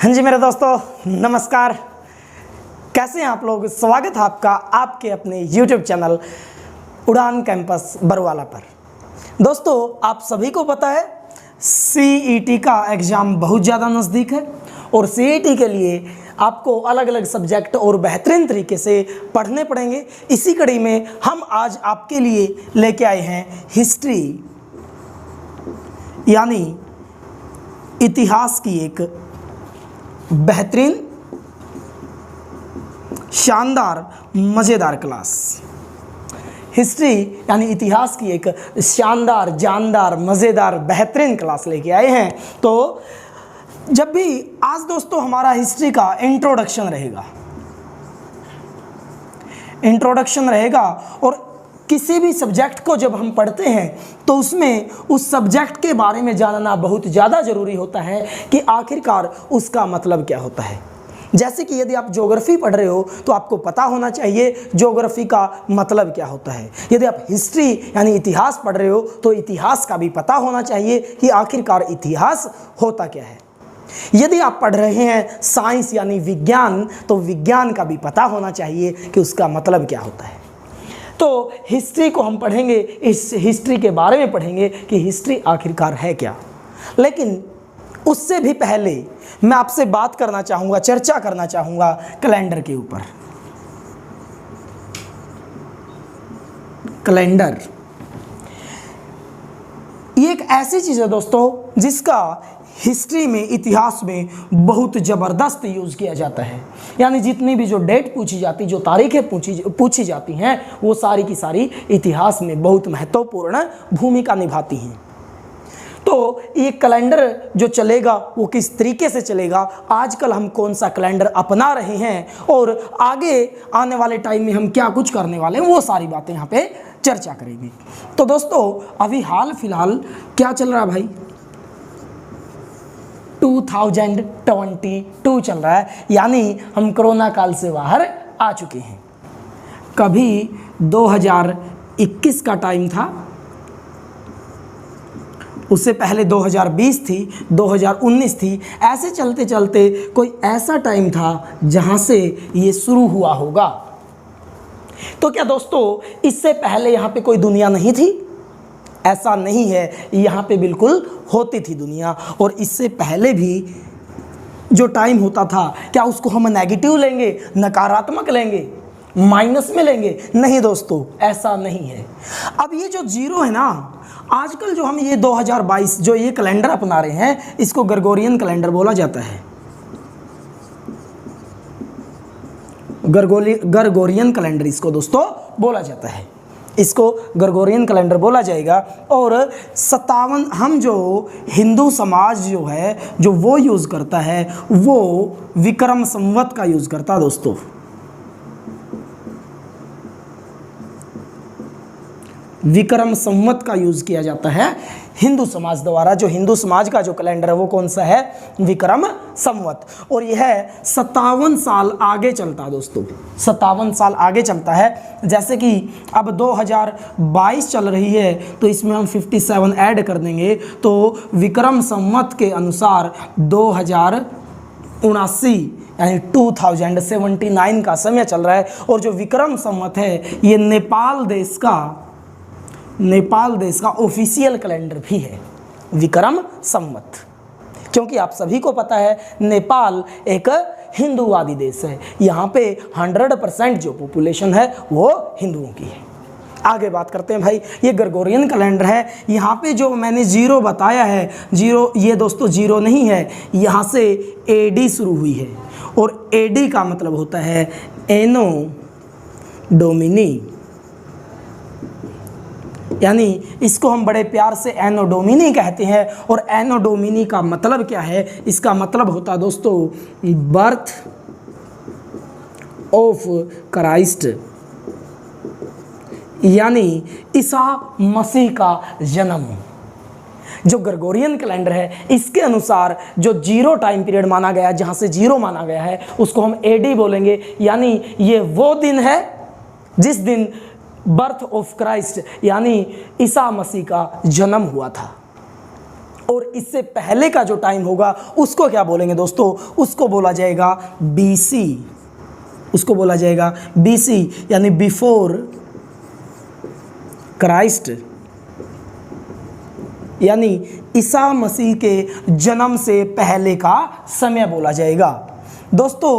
हाँ जी मेरे दोस्तों, नमस्कार। कैसे हैं आप लोग? स्वागत है आपका आपके अपने YouTube चैनल उड़ान कैंपस बरवाला पर। दोस्तों, आप सभी को पता है CET का एग्ज़ाम बहुत ज़्यादा नज़दीक है और CET के लिए आपको अलग अलग सब्जेक्ट और बेहतरीन तरीके से पढ़ने पड़ेंगे। इसी कड़ी में हम आज आपके लिए लेके आए हैं हिस्ट्री यानी इतिहास की एक बेहतरीन शानदार मज़ेदार क्लास। हिस्ट्री यानी इतिहास की एक शानदार जानदार मज़ेदार बेहतरीन क्लास लेके आए हैं। तो जब भी आज दोस्तों हमारा हिस्ट्री का इंट्रोडक्शन रहेगा और किसी भी सब्जेक्ट को जब हम पढ़ते हैं तो उसमें उस सब्जेक्ट के बारे में जानना बहुत ज़्यादा ज़रूरी होता है कि आखिरकार उसका मतलब क्या होता है। जैसे कि यदि आप ज्योग्राफी पढ़ रहे हो तो आपको पता होना चाहिए ज्योग्राफी का मतलब क्या होता है। यदि आप हिस्ट्री यानी इतिहास पढ़ रहे हो तो इतिहास का भी पता होना चाहिए कि आखिरकार इतिहास होता क्या है। यदि आप पढ़ रहे हैं साइंस यानी विज्ञान तो विज्ञान का भी पता होना चाहिए कि उसका मतलब क्या होता है। तो हिस्ट्री को हम पढ़ेंगे, इस हिस्ट्री के बारे में पढ़ेंगे कि हिस्ट्री आखिरकार है क्या। लेकिन उससे भी पहले मैं आपसे बात करना चाहूँगा, चर्चा करना चाहूँगा कैलेंडर के ऊपर। कैलेंडर ये एक ऐसी चीज़ है दोस्तों जिसका हिस्ट्री में, इतिहास में बहुत ज़बरदस्त यूज़ किया जाता है। यानी जितनी भी जो डेट पूछी जाती, जो तारीखें पूछी जाती हैं, वो सारी की सारी इतिहास में बहुत महत्वपूर्ण भूमिका निभाती हैं। तो ये कैलेंडर जो चलेगा वो किस तरीके से चलेगा, आजकल हम कौन सा कैलेंडर अपना रहे हैं और आगे आने वाले टाइम में हम क्या कुछ करने वाले हैं, वो सारी बातें यहाँ पे चर्चा करेंगे। तो दोस्तों, अभी हाल फिलहाल क्या चल रहा है भाई? 2022 चल रहा है, यानी हम कोरोना काल से बाहर आ चुके हैं। कभी 2021 का टाइम था, उससे पहले 2020 थी, 2019 थी। ऐसे चलते चलते कोई ऐसा टाइम था जहां से ये शुरू हुआ होगा। तो क्या दोस्तों इससे पहले यहाँ पे कोई दुनिया नहीं थी? ऐसा नहीं है, यहाँ पे बिल्कुल होती थी दुनिया। और इससे पहले भी जो टाइम होता था, क्या उसको हम नेगेटिव लेंगे, नकारात्मक लेंगे, माइनस में लेंगे? नहीं दोस्तों, ऐसा नहीं है। अब ये जो जीरो है ना, आजकल जो हम ये 2022 जो ये कैलेंडर अपना रहे हैं, इसको ग्रेगोरियन कैलेंडर बोला जाता है। ग्रेगोरियन कैलेंडर इसको दोस्तों बोला जाता है, इसको ग्रेगोरियन कैलेंडर बोला जाएगा। और 57 हम जो हिंदू समाज जो है जो वो यूज़ करता है, वो विक्रम संवत का यूज़ करता है दोस्तों। विक्रम संवत का यूज़ किया जाता है हिंदू समाज द्वारा। जो हिंदू समाज का जो कैलेंडर है वो कौन सा है? विक्रम संवत। और यह 57 साल आगे चलता है दोस्तों, 57 साल आगे चलता है। जैसे कि अब 2022 चल रही है तो इसमें हम 57 ऐड कर देंगे तो विक्रम संवत के अनुसार 2079 यानी 2079 का समय चल रहा है। और जो विक्रम संवत है ये नेपाल देश का ऑफिशियल कैलेंडर भी है, विक्रम संवत। क्योंकि आप सभी को पता है नेपाल एक हिंदूवादी देश है, यहाँ पे 100% जो पॉपुलेशन है वो हिंदुओं की है। आगे बात करते हैं भाई, ये ग्रेगोरियन कैलेंडर है। यहाँ पे जो मैंने जीरो बताया है, जीरो ये दोस्तों जीरो नहीं है, यहाँ से AD शुरू हुई है। और AD का मतलब होता है एनो डोमिनी, यानी इसको हम बड़े प्यार से एनो डोमिनी कहते हैं। और एनो डोमिनी का मतलब क्या है? इसका मतलब होता है दोस्तों बर्थ ऑफ क्राइस्ट, यानी ईसा मसीह का जन्म। जो ग्रेगोरियन कैलेंडर है इसके अनुसार जो जीरो टाइम पीरियड माना गया है, जहाँ से जीरो माना गया है, उसको हम AD बोलेंगे। यानी ये वो दिन है जिस दिन बर्थ ऑफ क्राइस्ट यानी ईसा मसीह का जन्म हुआ था। और इससे पहले का जो टाइम होगा उसको क्या बोलेंगे दोस्तों, उसको बोला जाएगा BC, उसको बोला जाएगा BC यानी बिफोर क्राइस्ट, यानी ईसा मसीह के जन्म से पहले का समय बोला जाएगा। दोस्तों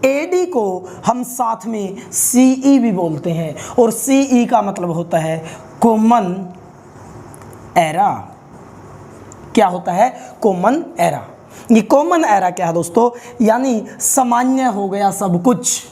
AD को हम साथ में CE भी बोलते हैं और CE का मतलब होता है कॉमन एरा। क्या होता है? Common era. ये कॉमन एरा क्या है दोस्तों? यानी सामान्य हो गया सब कुछ,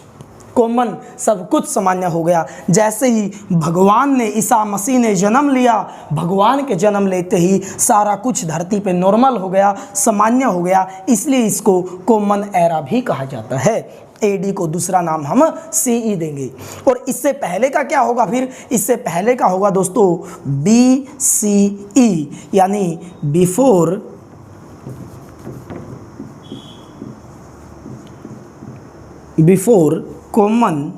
कॉमन सब कुछ सामान्य हो गया। जैसे ही भगवान ने, ईसा मसीह ने जन्म लिया, भगवान के जन्म लेते ही सारा कुछ धरती पे नॉर्मल हो गया, सामान्य हो गया, इसलिए इसको कॉमन एरा भी कहा जाता है। AD को दूसरा नाम हम CE देंगे। और इससे पहले का क्या होगा फिर? इससे पहले का होगा दोस्तों BCE यानी before common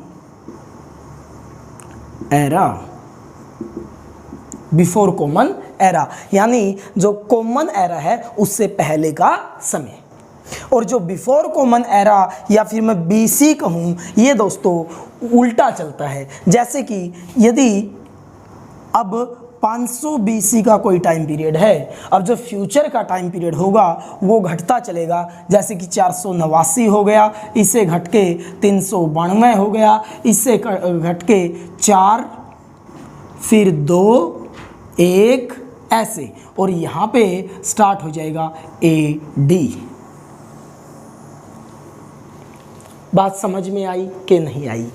era, before common era यानी जो कॉमन एरा है उससे पहले का समय। और जो बिफोर कॉमन एरा या फिर मैं BC कहूँ, ये दोस्तों उल्टा चलता है। जैसे कि यदि अब 500 BC का कोई टाइम पीरियड है, अब जो फ्यूचर का टाइम पीरियड होगा वो घटता चलेगा। जैसे कि 489 हो गया, इससे घट के 392 हो गया, इससे घट के 4, फिर 2, 1 ऐसे, और यहाँ पे स्टार्ट हो जाएगा AD। बात समझ में आई कि नहीं आई?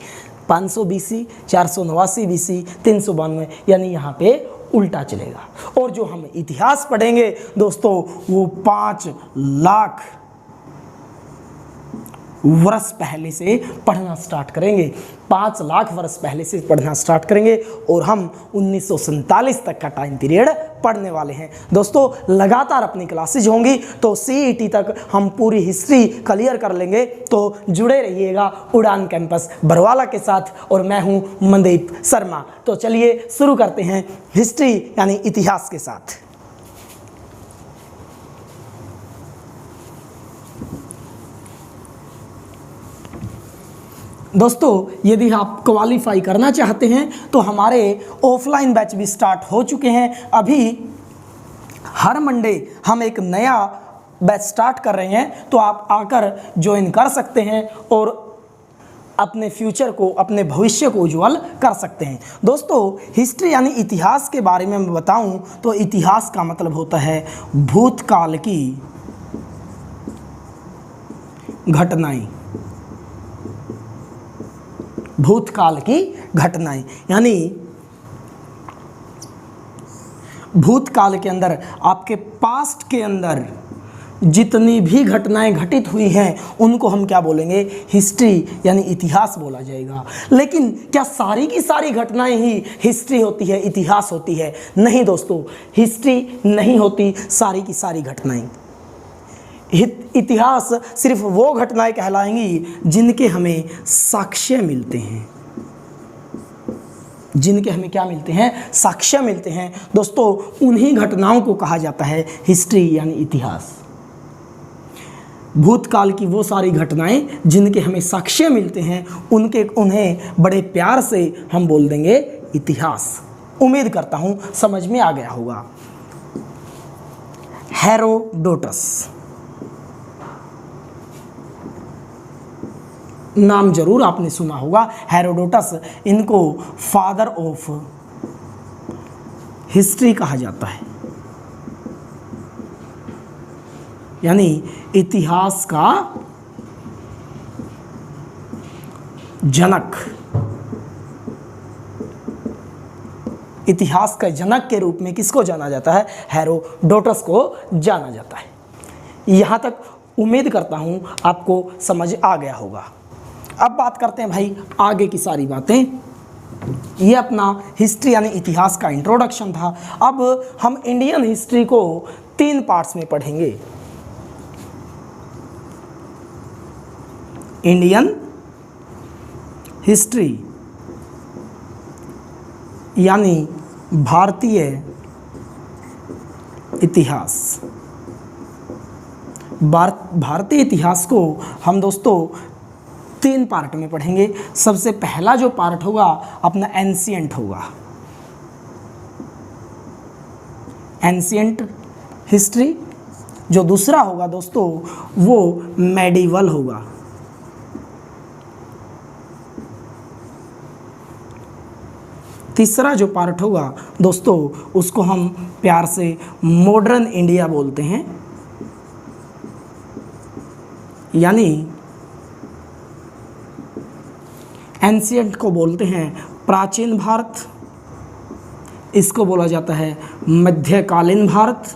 500 BC, 489 BC, 392 यानी यहाँ पे उल्टा चलेगा। और जो हम इतिहास पढ़ेंगे दोस्तों वो 5 लाख वर्ष पहले से पढ़ना स्टार्ट करेंगे, 5 लाख वर्ष पहले से पढ़ना स्टार्ट करेंगे और हम 1947 तक का टाइम पीरियड पढ़ने वाले हैं। दोस्तों लगातार अपनी क्लासेज होंगी तो CET तक हम पूरी हिस्ट्री क्लियर कर लेंगे। तो जुड़े रहिएगा उड़ान कैंपस बरवाला के साथ, और मैं हूं मनदीप शर्मा। तो चलिए शुरू करते हैं हिस्ट्री यानी इतिहास के साथ। दोस्तों यदि आप क्वालिफाई करना चाहते हैं तो हमारे ऑफलाइन बैच भी स्टार्ट हो चुके हैं। अभी हर मंडे हम एक नया बैच स्टार्ट कर रहे हैं, तो आप आकर ज्वाइन कर सकते हैं और अपने फ्यूचर को, अपने भविष्य को उज्जवल कर सकते हैं। दोस्तों हिस्ट्री यानी इतिहास के बारे में मैं बताऊं तो इतिहास का मतलब होता है भूतकाल की घटनाएं, भूतकाल की घटनाएं यानी भूतकाल के अंदर, आपके पास्ट के अंदर जितनी भी घटनाएं घटित हुई हैं उनको हम क्या बोलेंगे? हिस्ट्री यानी इतिहास बोला जाएगा। लेकिन क्या सारी की सारी घटनाएं ही हिस्ट्री होती है, इतिहास होती है? नहीं दोस्तों, हिस्ट्री नहीं होती सारी की सारी घटनाएं। इतिहास सिर्फ वो घटनाएं कहलाएंगी जिनके हमें साक्ष्य मिलते हैं, जिनके हमें क्या मिलते हैं? साक्ष्य मिलते हैं। दोस्तों उन्हीं घटनाओं को कहा जाता है हिस्ट्री यानी इतिहास। भूतकाल की वो सारी घटनाएं जिनके हमें साक्ष्य मिलते हैं उन्हें बड़े प्यार से हम बोल देंगे इतिहास। उम्मीद करता हूं समझ में आ गया होगा। हेरोडोटस नाम जरूर आपने सुना होगा। हेरोडोटस, इनको फादर ऑफ हिस्ट्री कहा जाता है, यानी इतिहास का जनक। इतिहास का जनक के रूप में किसको जाना जाता है? हेरोडोटस को जाना जाता है। यहां तक उम्मीद करता हूं आपको समझ आ गया होगा। अब बात करते हैं भाई आगे की सारी बातें। ये अपना हिस्ट्री यानी इतिहास का इंट्रोडक्शन था। अब हम इंडियन हिस्ट्री को 3 पार्ट्स में पढ़ेंगे। इंडियन हिस्ट्री यानी भारतीय इतिहास। भारतीय इतिहास को हम दोस्तों 3 पार्ट में पढ़ेंगे। सबसे पहला जो पार्ट होगा अपना एंशिएंट होगा, एंशिएंट हिस्ट्री। जो दूसरा होगा दोस्तों वो मेडिवल होगा। तीसरा जो पार्ट होगा दोस्तों उसको हम प्यार से मॉडर्न इंडिया बोलते हैं, यानी एंशिएंट को बोलते हैं प्राचीन भारत, इसको बोला जाता है मध्यकालीन भारत,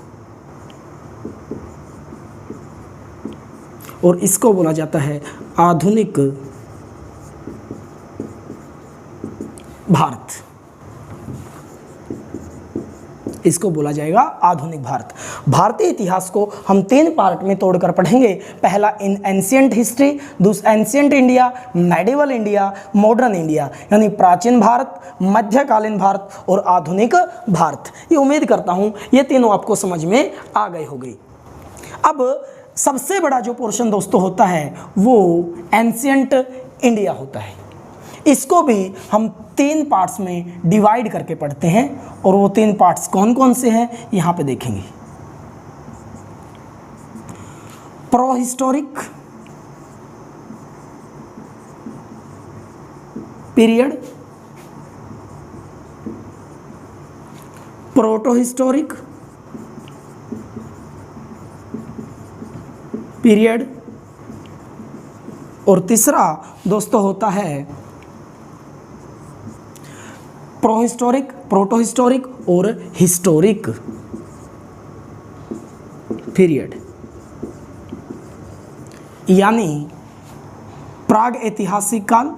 और इसको बोला जाता है आधुनिक भारत। इसको बोला जाएगा आधुनिक भारत। भारतीय इतिहास को हम 3 पार्ट में तोड़कर पढ़ेंगे। पहला इन एंशिएंट हिस्ट्री, दूसरा ancient India, medieval India, modern India, यानी प्राचीन भारत, मध्यकालीन भारत और आधुनिक भारत। ये उम्मीद करता हूँ ये तीनों आपको समझ में आ गए होंगे। अब सबसे बड़ा जो पोर्शन दोस्तों होता है वो एंशिएंट इंडिया होता है। इसको भी हम 3 पार्ट्स में डिवाइड करके पढ़ते हैं, और वो 3 पार्ट्स कौन कौन से हैं यहाँ पे देखेंगे। Pro historic period, proto historic period, और तीसरा दोस्तों होता है प्रो हिस्टोरिक, प्रोटो हिस्टोरिक और हिस्टोरिक पीरियड, यानी प्राग ऐतिहासिक काल,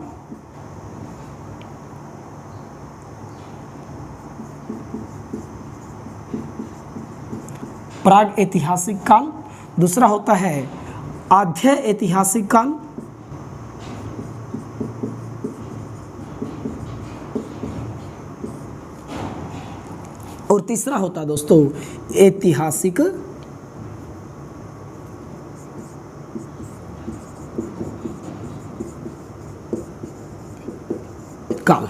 प्राग ऐतिहासिक काल, दूसरा होता है आद्य ऐतिहासिक काल, और तीसरा होता है दोस्तों ऐतिहासिक काल।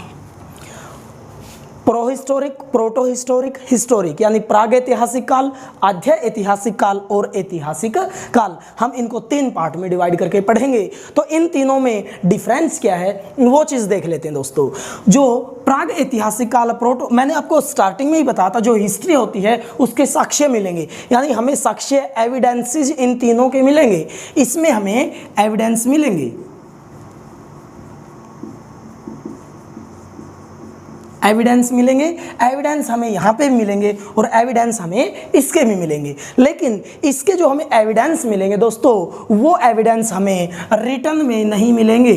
Pro historic, proto historic, historic, यानी प्राग ऐतिहासिक काल, आद्य ऐतिहासिक काल और ऐतिहासिक काल। हम इनको 3 पार्ट में डिवाइड करके पढ़ेंगे। तो इन तीनों में डिफरेंस क्या है वो चीज़ देख लेते हैं दोस्तों। जो प्राग ऐतिहासिक काल, प्रोटो, मैंने आपको स्टार्टिंग में ही बताया था, जो हिस्ट्री होती है उसके साक्ष्य मिलेंगे, यानी हमें साक्ष्य एविडेंसेस इन तीनों के मिलेंगे। इसमें हमें एविडेंस मिलेंगे, एविडेंस मिलेंगे, एविडेंस हमें यहाँ पे भी मिलेंगे और एविडेंस हमें इसके भी मिलेंगे। लेकिन इसके जो हमें एविडेंस मिलेंगे दोस्तों वो एविडेंस हमें रिटर्न में नहीं मिलेंगे।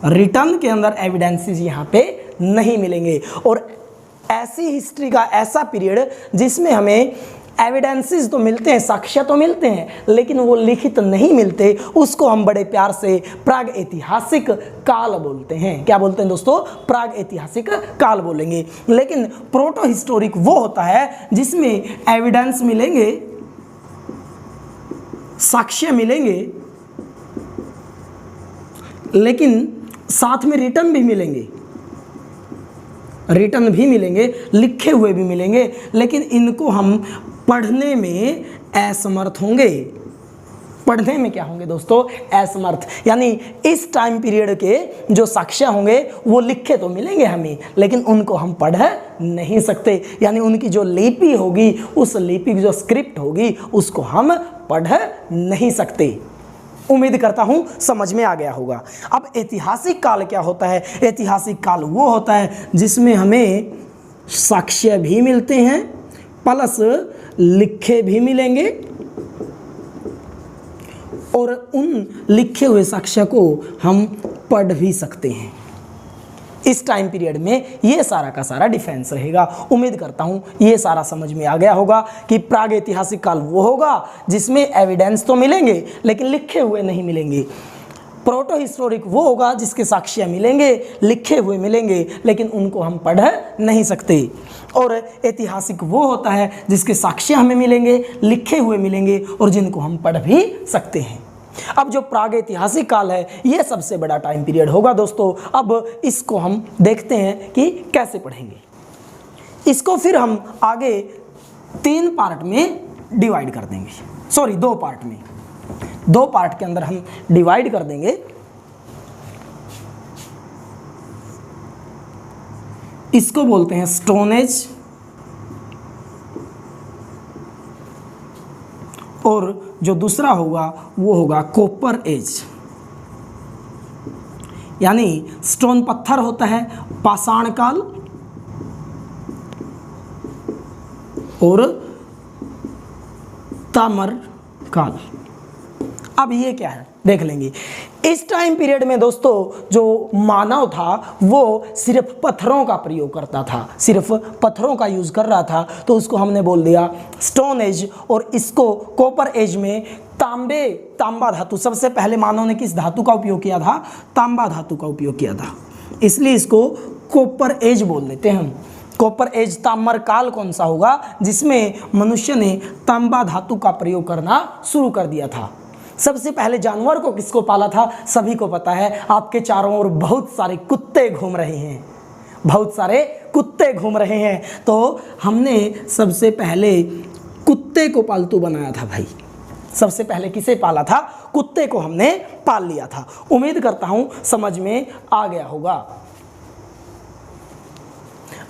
रिटर्न के अंदर एविडेंसेस यहाँ पे नहीं मिलेंगे। और ऐसी हिस्ट्री का ऐसा पीरियड जिसमें हमें एविडेंसेस तो मिलते हैं, साक्ष्य तो मिलते हैं, लेकिन वो लिखित नहीं मिलते, उसको हम बड़े प्यार से प्राग ऐतिहासिक काल बोलते हैं। क्या बोलते हैं दोस्तों? प्राग ऐतिहासिक काल बोलेंगे। लेकिन प्रोटो हिस्टोरिक वो होता है जिसमें एविडेंस मिलेंगे, साक्ष्य मिलेंगे, लेकिन साथ में रिटर्न भी मिलेंगे, रिटर्न भी मिलेंगे, लिखे हुए भी मिलेंगे, लेकिन इनको हम पढ़ने में असमर्थ होंगे। पढ़ने में क्या होंगे दोस्तों? असमर्थ। यानी इस टाइम पीरियड के जो साक्ष्य होंगे वो लिखे तो मिलेंगे हमें, लेकिन उनको हम पढ़ नहीं सकते। यानी उनकी जो लिपि होगी, उस लिपि की जो स्क्रिप्ट होगी, उसको हम पढ़ नहीं सकते। उम्मीद करता हूं समझ में आ गया होगा। अब ऐतिहासिक काल क्या होता है? ऐतिहासिक काल वो होता है जिसमें हमें साक्ष्य भी मिलते हैं प्लस लिखे भी मिलेंगे, और उन लिखे हुए साक्ष्य को हम पढ़ भी सकते हैं। इस टाइम पीरियड में ये सारा का सारा डिफरेंस रहेगा। उम्मीद करता हूँ ये सारा समझ में आ गया होगा कि प्राग ऐतिहासिक काल वो होगा जिसमें एविडेंस तो मिलेंगे लेकिन लिखे हुए नहीं मिलेंगे। प्रोटो हिस्टोरिक वो होगा जिसके साक्ष्य मिलेंगे, लिखे हुए मिलेंगे, लेकिन उनको हम पढ़ नहीं सकते। और ऐतिहासिक वो होता है जिसके साक्ष्य हमें मिलेंगे, लिखे हुए मिलेंगे और जिनको हम पढ़ भी सकते हैं। अब जो प्रागैतिहासिक काल है ये सबसे बड़ा टाइम पीरियड होगा दोस्तों। अब इसको हम देखते हैं कि कैसे पढ़ेंगे। इसको फिर हम आगे 3 पार्ट में डिवाइड कर देंगे, सॉरी 2 पार्ट में, 2 पार्ट के अंदर हम डिवाइड कर देंगे। इसको बोलते हैं स्टोन एज और जो दूसरा होगा वो होगा कॉपर एज। यानी स्टोन पत्थर होता है, पाषाण काल, और ताम्र काल। अब ये क्या है देख लेंगे। इस टाइम पीरियड में दोस्तों जो मानव था वो सिर्फ पत्थरों का प्रयोग करता था, सिर्फ पत्थरों का यूज़ कर रहा था, तो उसको हमने बोल दिया स्टोन एज। और इसको कॉपर एज में तांबा धातु, सबसे पहले मानव ने किस धातु का उपयोग किया था? तांबा धातु का उपयोग किया था, इसलिए इसको कॉपर एज बोल देते हैं हम। कॉपर एज ताम्र काल कौन सा होगा? जिसमें मनुष्य ने तांबा धातु का प्रयोग करना शुरू कर दिया था। सबसे पहले जानवर को किसको पाला था? सभी को पता है, आपके चारों ओर बहुत सारे कुत्ते घूम रहे हैं, बहुत सारे कुत्ते घूम रहे हैं। तो हमने सबसे पहले कुत्ते को पालतू बनाया था भाई। सबसे पहले किसे पाला था? कुत्ते को हमने पाल लिया था। उम्मीद करता हूं समझ में आ गया होगा।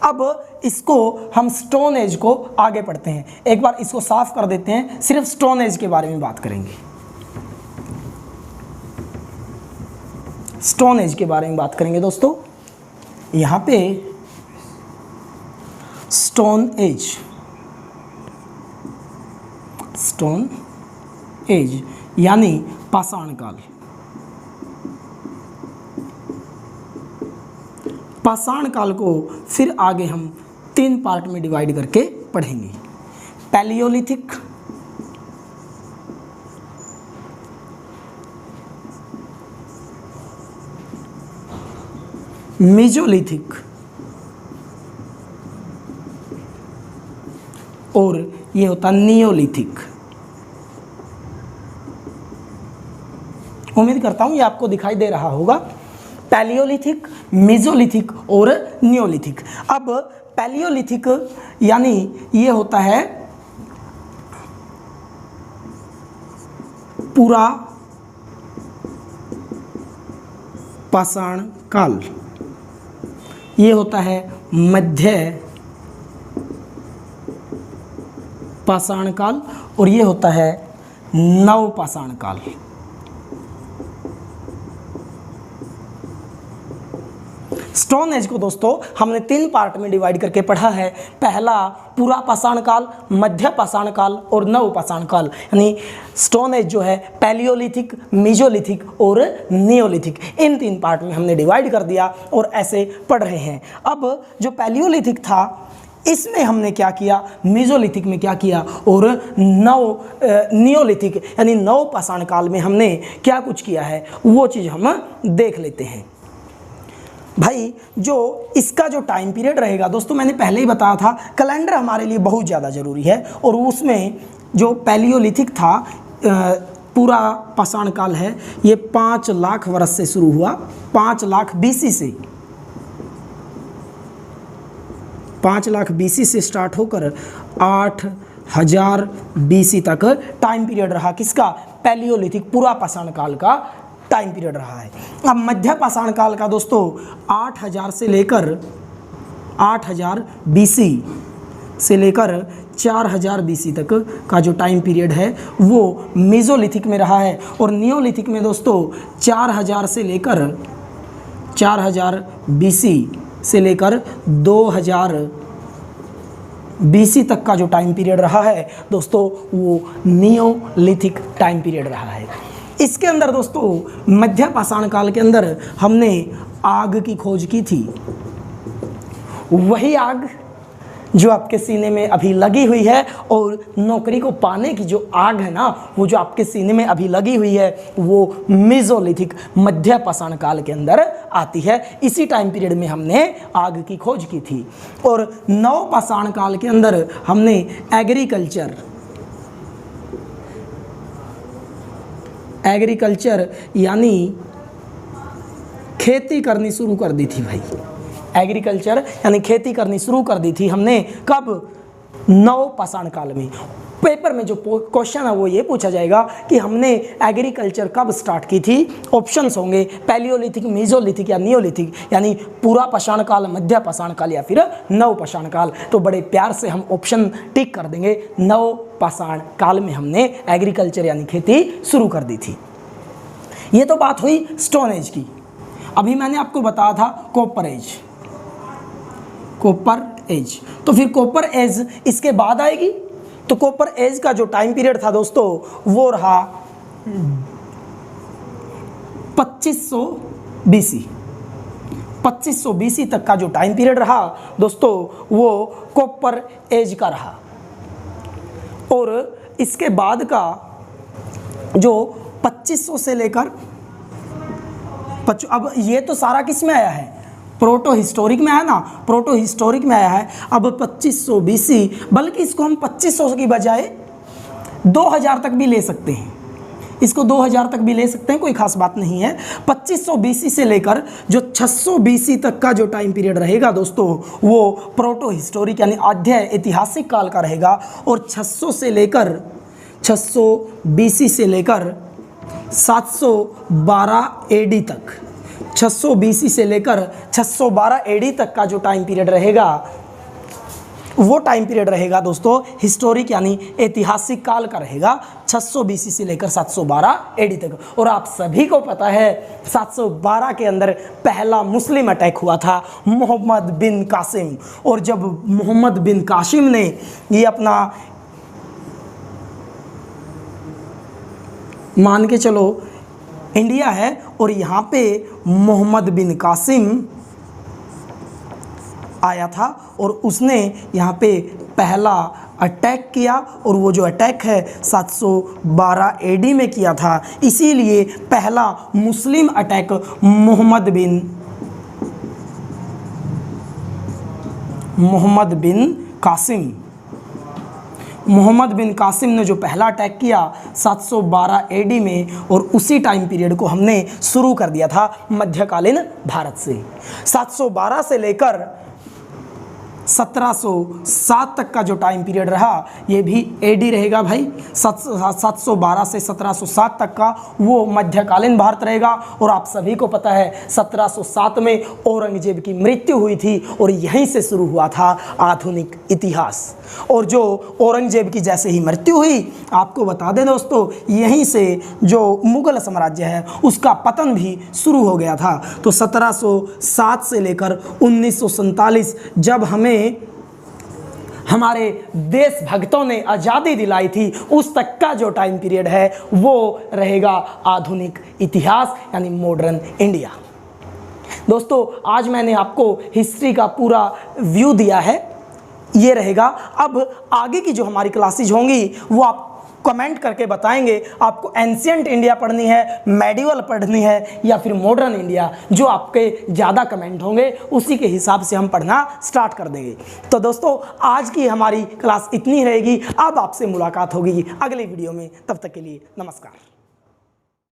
अब इसको हम स्टोन एज को आगे पढ़ते हैं। एक बार इसको साफ कर देते हैं, सिर्फ स्टोन एज के बारे में बात करेंगे। स्टोन एज के बारे में बात करेंगे दोस्तों। यहाँ पे स्टोन एज, स्टोन एज यानी पाषाण काल। पाषाण काल को फिर आगे हम 3 पार्ट में डिवाइड करके पढ़ेंगे। पैलियोलिथिक, मेजोलिथिक और ये होता नियोलिथिक। उम्मीद करता हूं ये आपको दिखाई दे रहा होगा। पैलियोलिथिक, मेजोलिथिक और नियोलिथिक। अब पैलियोलिथिक यानी ये होता है पूरा पाषाण काल, ये होता है मध्य पाषाण काल और ये होता है नव पाषाण काल। स्टोन एज को दोस्तों हमने 3 पार्ट में डिवाइड करके पढ़ा है। पहला पूरा पाषाण काल, मध्य पाषाण काल और नव पाषाण काल। यानी स्टोन एज जो है पैलियोलिथिक, मेजोलिथिक और नियोलिथिक, इन 3 पार्ट में हमने डिवाइड कर दिया और ऐसे पढ़ रहे हैं। अब जो पैलियोलिथिक था इसमें हमने क्या किया, मेजोलिथिक में क्या किया और नियोलिथिक यानी नव पाषाण काल में हमने क्या कुछ किया है वो चीज़ हम देख लेते हैं। भाई जो इसका जो टाइम पीरियड रहेगा दोस्तों, मैंने पहले ही बताया था कैलेंडर हमारे लिए बहुत ज़्यादा ज़रूरी है। और उसमें जो पैलियोलिथिक था पूरा पाषाण काल है, ये 5 लाख वर्ष से शुरू हुआ, 5 लाख BC से, 5 लाख BC से स्टार्ट होकर 8000 BC तक टाइम पीरियड रहा। किसका? पैलियोलिथिक पूरा पाषाण काल का टाइम पीरियड रहा है। अब मध्य पाषाण काल का दोस्तों 8000 से लेकर 8000 BC से लेकर 4000 BC तक का जो टाइम पीरियड है वो मेजोलिथिक में रहा है। और नियोलिथिक में दोस्तों 4000 से लेकर 4000 BC से लेकर 2000 BC तक का जो टाइम पीरियड रहा है दोस्तों वो नियोलिथिक टाइम पीरियड रहा है। इसके अंदर दोस्तों मध्य पाषाण काल के अंदर हमने आग की खोज की थी। वही आग जो आपके सीने में अभी लगी हुई है, और नौकरी को पाने की जो आग है ना, वो जो आपके सीने में अभी लगी हुई है, वो मेसोलिथिक मध्य पाषाण काल के अंदर आती है। इसी टाइम पीरियड में हमने आग की खोज की थी। और नव पाषाण काल के अंदर हमने एग्रीकल्चर यानी खेती करनी शुरू कर दी थी भाई। एग्रीकल्चर यानी खेती करनी शुरू कर दी थी हमने कब? नव पाषाण काल में। पेपर में जो क्वेश्चन है वो ये पूछा जाएगा कि हमने एग्रीकल्चर कब स्टार्ट की थी। ऑप्शंस होंगे पैलियोलिथिक, मेसोलिथिक या नियोलिथिक, यानी पूरा पाषाण काल, मध्य पाषाण काल या फिर नव पाषाण काल। तो बड़े प्यार से हम ऑप्शन टिक कर देंगे। नव पाषाण काल में हमने एग्रीकल्चर यानी खेती शुरू कर दी थी। ये तो बात हुई स्टोन एज की। अभी मैंने आपको बताया था कॉपर एज। तो फिर कॉपर एज इसके बाद आएगी। तो कॉपर एज का जो टाइम पीरियड था दोस्तों, वो रहा 2500 बीसी। 2500 बीसी तक का जो टाइम पीरियड रहा दोस्तों, वो कॉपर एज का रहा। और इसके बाद का जो 2500 से लेकर अब ये तो सारा किस में आया है? प्रोटो हिस्टोरिक में आया ना, प्रोटो हिस्टोरिक में आया है। अब 2500 बीसी, बल्कि इसको हम 2500 की बजाय 2000 तक भी ले सकते हैं। इसको 2000 तक भी ले सकते हैं, कोई खास बात नहीं है। 2500 बीसी से लेकर जो 600 बीसी तक का जो टाइम पीरियड रहेगा दोस्तों, वो प्रोटो हिस्टोरिक यानी आद्य ऐतिहासिक काल का रहेगा। और 600 बीसी से लेकर 712 एडी तक, 600 बीसी से लेकर 612 एडी तक का जो टाइम पीरियड रहेगा, वो टाइम पीरियड रहेगा दोस्तों हिस्टोरिक यानी ऐतिहासिक काल का रहेगा। 600 बीसी से लेकर 712 एडी तक। और आप सभी को पता है 712 के अंदर पहला मुस्लिम अटैक हुआ था, मोहम्मद बिन कासिम। और जब मोहम्मद बिन कासिम ने ये अपना, मान के चलो इंडिया है और यहाँ पे मोहम्मद बिन कासिम आया था और उसने यहाँ पे पहला अटैक किया। और वो जो अटैक है 712 एडी में किया था। इसीलिए पहला मुस्लिम अटैक मोहम्मद बिन कासिम ने जो पहला अटैक किया 712 एडी में, और उसी टाइम पीरियड को हमने शुरू कर दिया था मध्यकालीन भारत से। 712 से लेकर 1707 तक का जो टाइम पीरियड रहा, ये भी एडी रहेगा भाई। 712 से 1707 तक का वो मध्यकालीन भारत रहेगा। और आप सभी को पता है 1707 में औरंगजेब की मृत्यु हुई थी और यहीं से शुरू हुआ था आधुनिक इतिहास। और जो औरंगजेब की जैसे ही मृत्यु हुई, आपको बता दें दोस्तों, यहीं से जो मुगल साम्राज्य है उसका पतन भी शुरू हो गया था। तो 1707 से लेकर 1947 जब हमें हमारे देशभक्तों ने आज़ादी दिलाई थी, उस तक का जो टाइम पीरियड है वो रहेगा आधुनिक इतिहास यानी मॉडर्न इंडिया। दोस्तों आज मैंने आपको हिस्ट्री का पूरा व्यू दिया है, ये रहेगा। अब आगे की जो हमारी क्लासेज होंगी वो आप कमेंट करके बताएंगे आपको एंशिएंट इंडिया पढ़नी है, मेडिवल पढ़नी है या फिर मॉडर्न इंडिया। जो आपके ज़्यादा कमेंट होंगे उसी के हिसाब से हम पढ़ना स्टार्ट कर देंगे। तो दोस्तों आज की हमारी क्लास इतनी रहेगी। अब आपसे मुलाकात होगी अगली वीडियो में, तब तक के लिए नमस्कार।